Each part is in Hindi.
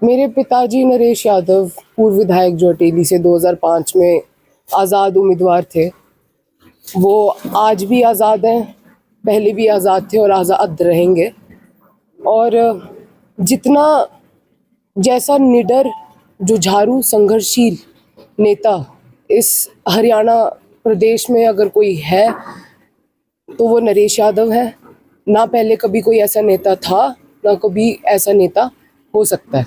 मेरे पिताजी नरेश यादव पूर्व विधायक जो अटेली से 2005 में आज़ाद उम्मीदवार थे, वो आज भी आज़ाद हैं, पहले भी आज़ाद थे और आज़ाद रहेंगे। और जितना जैसा निडर जुझारू संघर्षशील नेता इस हरियाणा प्रदेश में अगर कोई है तो वो नरेश यादव है। ना पहले कभी कोई ऐसा नेता था, ना कभी ऐसा नेता हो सकता है।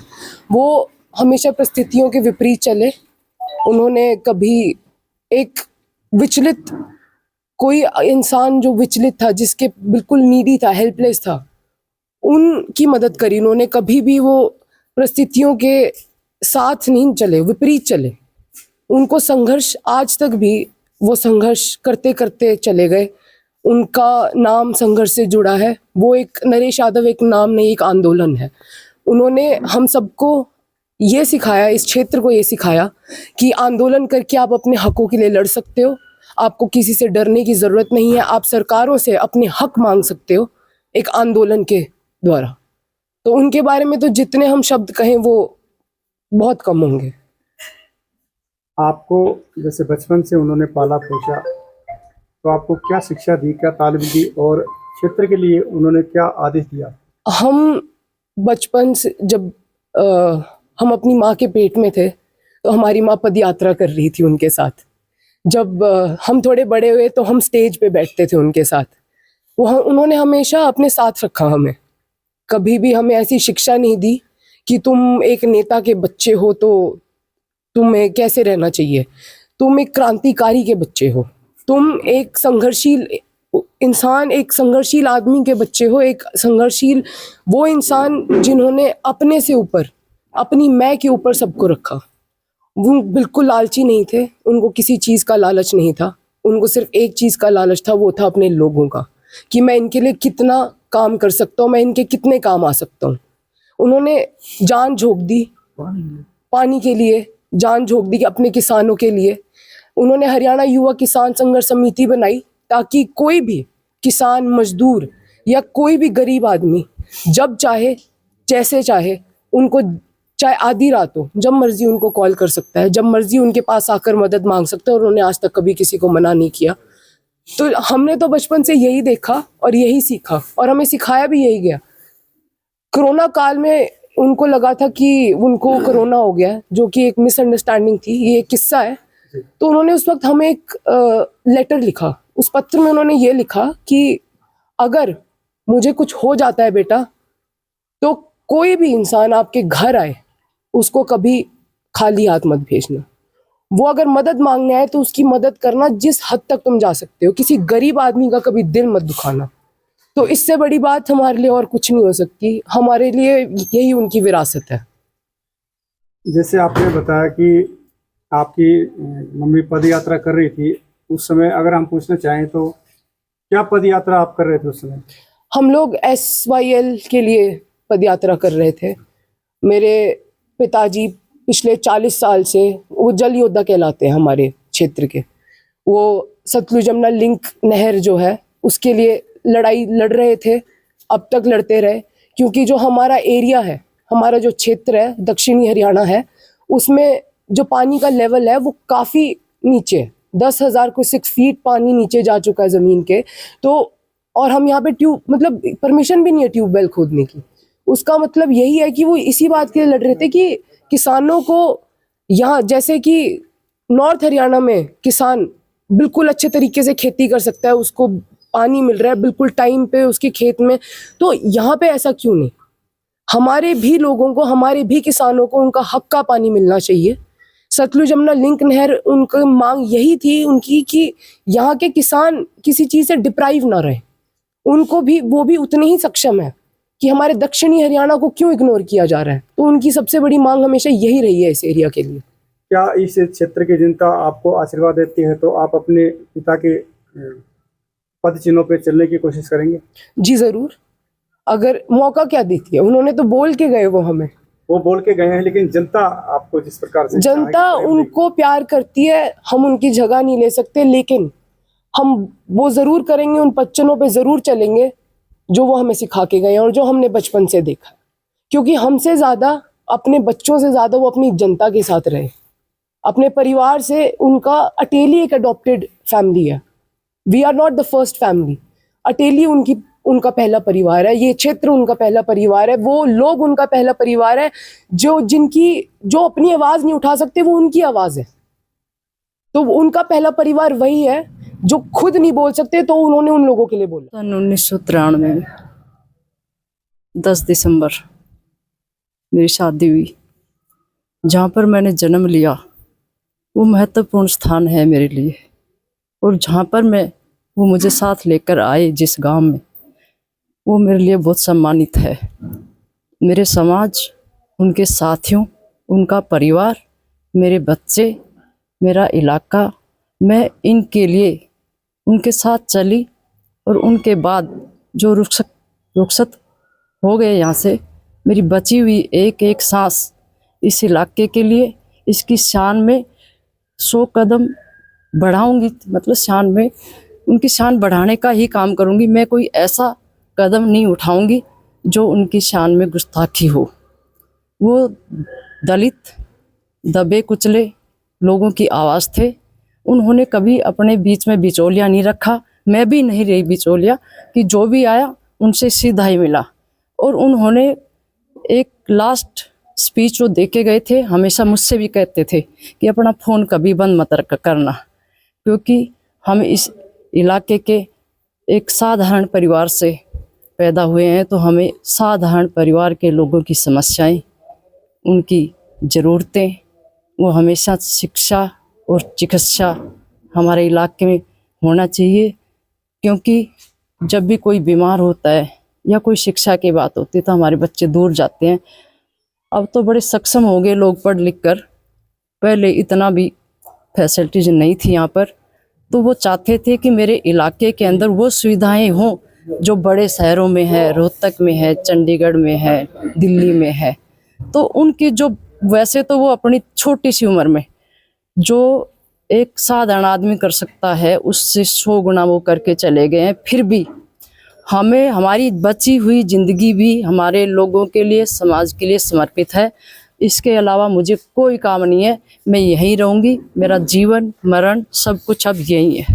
वो हमेशा परिस्थितियों के विपरीत चले। उन्होंने कभी एक विचलित कोई इंसान जो विचलित था, जिसके बिल्कुल नीडी था, हेल्पलेस था, उनकी मदद करी उन्होंने। कभी भी वो परिस्थितियों के साथ नहीं चले, विपरीत चले। उनको संघर्ष आज तक भी वो संघर्ष करते करते चले गए। उनका नाम संघर्ष से जुड़ा है। वो एक नरेश यादव एक नाम नहीं, एक आंदोलन है। उन्होंने हम सबको ये सिखाया, इस क्षेत्र को ये सिखाया कि आंदोलन करके आप अपने हकों के लिए लड़ सकते हो। आपको किसी से डरने की ज़रूरत नहीं है। आप सरकारों से अपने हक मांग सकते हो एक आंदोलन के द्वारा। तो उनके बारे में तो जितने हम शब्द कहें वो बहुत कम होंगे। आपको जैसे बचपन से उन्होंने पाला पोसा, तो आपको क्या शिक्षा दी, क्या तालीम दी और क्षेत्र के लिए उन्होंने क्या आदेश दिया? हम बचपन से जब हम अपनी माँ के पेट में थे तो हमारी माँ पद यात्रा कर रही थी उनके साथ। जब हम थोड़े बड़े हुए तो हम स्टेज पे बैठते थे उनके साथ। उन्होंने हमेशा अपने साथ रखा हमें। कभी भी हमें ऐसी शिक्षा नहीं दी कि तुम एक नेता के बच्चे हो तो तुम्हें कैसे रहना चाहिए। तुम एक क्रांतिकारी के बच्चे हो, तुम एक संघर्षशील इंसान, एक संघर्षशील आदमी के बच्चे हो। एक संघर्षशील वो इंसान जिन्होंने अपने से ऊपर, अपनी मैं के ऊपर सबको रखा। वो बिल्कुल लालची नहीं थे, उनको किसी चीज़ का लालच नहीं था। उनको सिर्फ एक चीज़ का लालच था, वो था अपने लोगों का, कि मैं इनके लिए कितना काम कर सकता हूँ, मैं इनके कितने काम आ सकता हूँ। उन्होंने जान झोंक दी पानी के लिए, जान झोंक दी अपने किसानों के लिए। उन्होंने हरियाणा युवा किसान संघर्ष समिति बनाई ताकि कोई भी किसान, मजदूर या कोई भी गरीब आदमी जब चाहे, जैसे चाहे, उनको चाहे आधी रात हो, जब मर्जी उनको कॉल कर सकता है, जब मर्जी उनके पास आकर मदद मांग सकता है। और उन्होंने आज तक कभी किसी को मना नहीं किया। तो हमने तो बचपन से यही देखा और यही सीखा और हमें सिखाया भी यही गया। कोरोना काल में उनको लगा था कि उनको कोरोना हो गया है, जो कि एक मिसअंडरस्टैंडिंग थी, ये एक किस्सा है। तो उन्होंने उस वक्त हमें एक लेटर लिखा। उस पत्र में उन्होंने ये लिखा कि अगर मुझे कुछ हो जाता है बेटा, तो कोई भी इंसान आपके घर आए, उसको कभी खाली हाथ मत भेजना। वो अगर मदद मांगने आए तो उसकी मदद करना जिस हद तक तुम जा सकते हो। किसी गरीब आदमी का कभी दिल मत दुखाना। तो इससे बड़ी बात हमारे लिए और कुछ नहीं हो सकती। हमारे लिए यही उनकी विरासत है। जैसे आपने बताया कि आपकी मम्मी पद यात्रा कर रही थी उस समय, अगर हम पूछना चाहें तो क्या पद यात्रा आप कर रहे थे उस समय? हम लोग SYL के लिए पद यात्रा कर रहे थे। मेरे पिताजी पिछले 40 साल से, वो जल योद्धा कहलाते हैं हमारे क्षेत्र के। वो सतलुज यमुना लिंक नहर जो है उसके लिए लड़ाई लड़ रहे थे, अब तक लड़ते रहे। क्योंकि जो हमारा एरिया है, हमारा जो क्षेत्र है, दक्षिणी हरियाणा है, उसमें जो पानी का लेवल है वो काफ़ी नीचे, 10,000 को 6 फीट पानी नीचे जा चुका है ज़मीन के। तो और हम यहाँ पे मतलब परमिशन भी नहीं है ट्यूबवेल खोदने की। उसका मतलब यही है कि वो इसी बात के लिए लड़ रहे थे कि किसानों को यहाँ, जैसे कि नॉर्थ हरियाणा में किसान बिल्कुल अच्छे तरीके से खेती कर सकता है, उसको पानी मिल रहा है बिल्कुल टाइम पे उसके खेत में, तो यहाँ पे ऐसा क्यों नहीं? हमारे भी लोगों को, हमारे भी किसानों को उनका हक का पानी मिलना चाहिए। सतलुज यमुना लिंक नहर, उनकी मांग यही थी उनकी कि यहाँ के किसान किसी चीज़ से डिप्राइव ना रहे। उनको भी, वो भी उतने ही सक्षम है कि हमारे दक्षिणी हरियाणा को क्यों इग्नोर किया जा रहा है। तो उनकी सबसे बड़ी मांग हमेशा यही रही है इस एरिया के लिए। क्या इस क्षेत्र की जनता आपको आशीर्वाद देती है तो आप अपने पिता के पद चिन्हों पे चलने की कोशिश करेंगे? जी ज़रूर। अगर मौका क्या देती है, उन्होंने तो बोल के गए, वो बोल के गए हैं, लेकिन जनता आपको जिस प्रकार से, जनता उनको प्यार करती है, हम उनकी जगह नहीं ले सकते, लेकिन हम वो ज़रूर करेंगे, उन पच्चनों पे ज़रूर चलेंगे जो वो हमें सिखा के गए हैं और जो हमने बचपन से देखा है। क्योंकि हमसे ज़्यादा अपने बच्चों से ज़्यादा वो अपनी जनता के साथ रहे। अपने परिवार से उनका अटेली एक अडॉप्टेड फैमिली है। We are not the first family. अटेली उनका पहला परिवार है, ये क्षेत्र उनका पहला परिवार है, वो लोग उनका पहला परिवार है जो अपनी आवाज़ नहीं उठा सकते, वो उनकी आवाज़ है। तो उनका पहला परिवार वही है जो खुद नहीं बोल सकते, तो उन्होंने उन लोगों के लिए बोला। सन 1993 में 10 दिसंबर मेरी शादी हुई। जहाँ पर मैंने जन्म लिया वो महत्वपूर्ण स्थान है मेरे लिए, और जहाँ पर वो मुझे साथ लेकर आए जिस गांव में, वो मेरे लिए बहुत सम्मानित है। मेरे समाज, उनके साथियों, उनका परिवार, मेरे बच्चे, मेरा इलाका, मैं इनके लिए उनके साथ चली। और उनके बाद जो रुखसत हो गए यहाँ से, मेरी बची हुई एक एक सांस इस इलाके के लिए, इसकी शान में 100 कदम बढ़ाऊंगी। मतलब शान में, उनकी शान बढ़ाने का ही काम करूंगी। मैं कोई ऐसा कदम नहीं उठाऊंगी जो उनकी शान में गुस्ताखी हो। वो दलित, दबे कुचले लोगों की आवाज़ थे। उन्होंने कभी अपने बीच में बिचौलिया नहीं रखा। मैं भी नहीं रही बिचौलिया, कि जो भी आया उनसे सीधा ही मिला। और उन्होंने एक लास्ट स्पीच जो दे के गए थे, हमेशा मुझसे भी कहते थे कि अपना फ़ोन कभी बंद मत करना, क्योंकि हम इस इलाके के एक साधारण परिवार से पैदा हुए हैं। तो हमें साधारण परिवार के लोगों की समस्याएं, उनकी ज़रूरतें, वो हमेशा शिक्षा और चिकित्सा हमारे इलाके में होना चाहिए। क्योंकि जब भी कोई बीमार होता है या कोई शिक्षा की बात होती है तो हमारे बच्चे दूर जाते हैं। अब तो बड़े सक्षम हो गए लोग पढ़ लिख कर, पहले इतना भी फैसिलिटीज नहीं थी यहाँ पर। तो वो चाहते थे कि मेरे इलाके के अंदर वो सुविधाएं हों जो बड़े शहरों में है, रोहतक में है, चंडीगढ़ में है, दिल्ली में है। तो उनकी जो, वैसे तो वो अपनी छोटी सी उम्र में जो एक साधारण आदमी कर सकता है, उससे 100 गुना वो करके चले गए हैं। फिर भी हमें, हमारी बची हुई ज़िंदगी भी हमारे लोगों के लिए, समाज के लिए समर्पित है। इसके अलावा मुझे कोई काम नहीं है। मैं यहीं रहूँगी। मेरा जीवन मरण सब कुछ अब यहीं है।